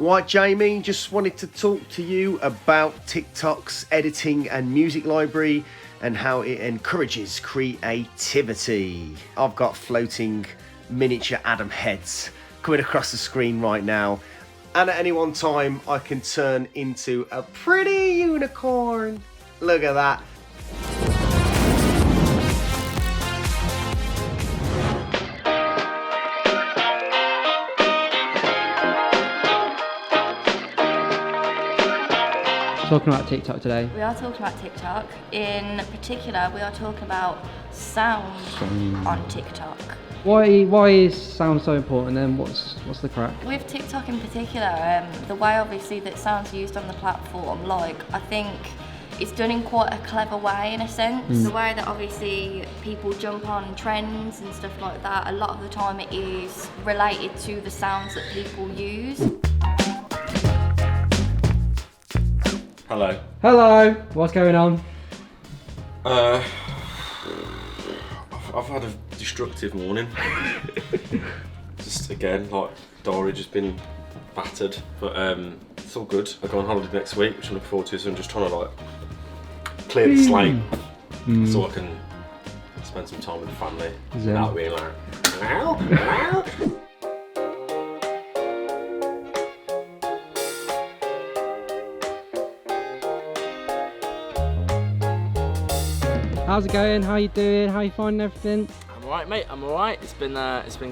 Right, Jamie, just wanted to talk to you about TikTok's editing and music library and how it encourages creativity. I've got floating miniature Adam heads coming across the screen right now, and at any one time I can turn into a pretty unicorn. Look at that. Talking about TikTok today. We are talking about TikTok. In particular, we are talking about sound on TikTok. Why is sound so important then? What's the crack? With TikTok in particular, the way obviously that sound's used on the platform, like I think it's done in quite a clever way in a sense. The way that obviously people jump on trends and stuff like that, a lot of the time it is related to the sounds that people use. Hello. Hello. What's going on? I've had a destructive morning. Just again, like diary just been battered, but it's all good. I go on holiday next week, which I'm looking forward to. So I'm just trying to like clear the slate, so I can spend some time with the family without being like. How's it going? How you doing? How you finding everything? I'm alright, mate. I'm alright. It's been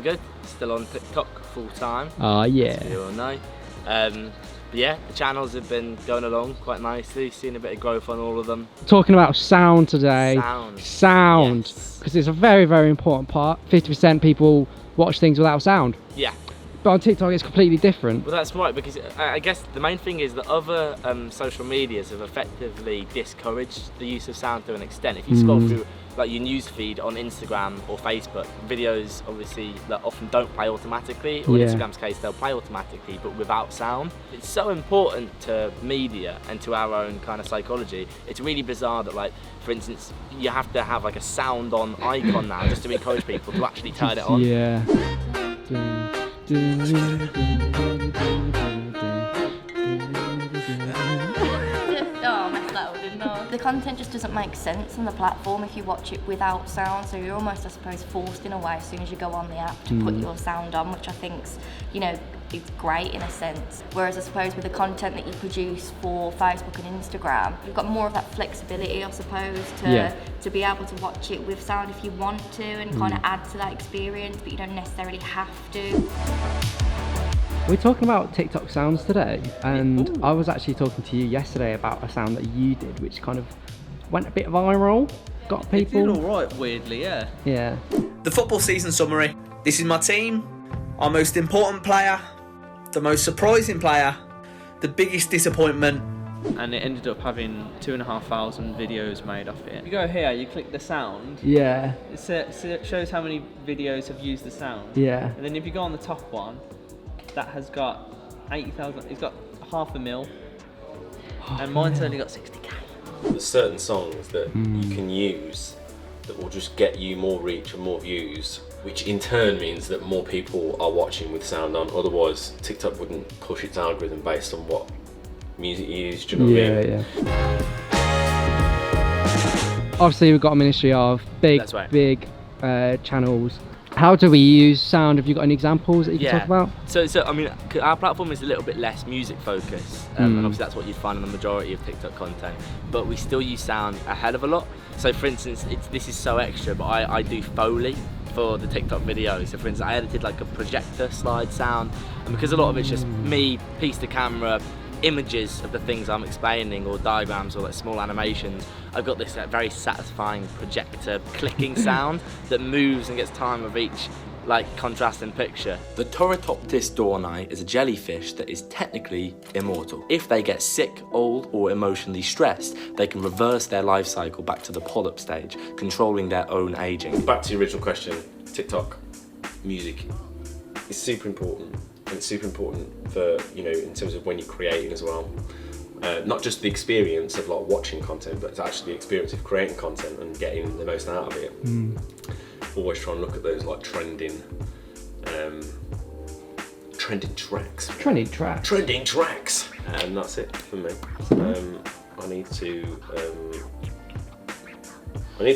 good. Still on TikTok full time. Oh yeah. As you all know. But yeah, the channels have been going along quite nicely. Seen a bit of growth on all of them. Talking about sound today. Sound. Because it's a very, very important part. 50% people watch things without sound. Yeah. But on TikTok it's completely different. Well, that's right, because I guess the main thing is that other social medias have effectively discouraged the use of sound to an extent. If you scroll through like your news feed on Instagram or Facebook, videos obviously that often don't play automatically, or in Instagram's case they'll play automatically but without sound. It's so important to media and to our own kind of psychology. It's really bizarre that, like, for instance, you have to have like a sound on icon now just to encourage people to actually turn it on. Yeah. Oh, I messed that up, didn't I? The content just doesn't make sense on the platform if you watch it without sound, so you're almost, I suppose, forced in a way as soon as you go on the app to put your sound on, which I think's, you know, it's great in a sense. Whereas I suppose with the content that you produce for Facebook and Instagram, you've got more of that flexibility, I suppose, to be able to watch it with sound if you want to and kind of add to that experience, but you don't necessarily have to. We're talking about TikTok sounds today, and I was actually talking to you yesterday about a sound that you did, which kind of went a bit viral, got people. It did alright, weirdly, yeah. Yeah. The football season summary. This is my team, our most important player, the most surprising player, the biggest disappointment. And it ended up having 2,500 videos made off it. You go here, you click the sound. Yeah. It shows how many videos have used the sound. Yeah. And then if you go on the top one, that has got 80,000, it's got 500,000. And mine's only got 60k. There's certain songs that you can use that will just get you more reach and more views, which in turn means that more people are watching with sound on. Otherwise, TikTok wouldn't push its algorithm based on what music you use. Do you know what I mean? Yeah. Obviously, we've got a ministry of big channels. How do we use sound? Have you got any examples that you can talk about? So I mean, our platform is a little bit less music focused, and obviously that's what you'd find on the majority of TikTok content. But we still use sound a hell of a lot. So for instance, this is so extra, but I do Foley for the TikTok videos. So for instance, I edited like a projector slide sound, and because a lot of it's just me, piece to camera, images of the things I'm explaining, or diagrams, or like small animations, I've got this very satisfying projector clicking sound that moves and gets time of each like contrasting picture. The Torritoptis dohrnii is a jellyfish that is technically immortal. If they get sick, old, or emotionally stressed, they can reverse their life cycle back to the polyp stage, controlling their own aging. Back to the original question, TikTok, music is super important. And it's super important for, you know, in terms of when you're creating as well. Not just the experience of like watching content, but it's actually the experience of creating content and getting the most out of it. trending tracks. Trending tracks. Trending tracks. And that's it for me. I need to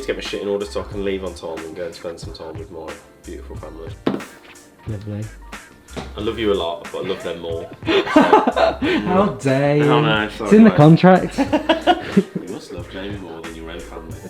get my shit in order so I can leave on time and go and spend some time with my beautiful family. Lovely. I love you a lot, but I love them more. How dare you? Oh, no, It's in the contract. You must love Jamie more than your own family.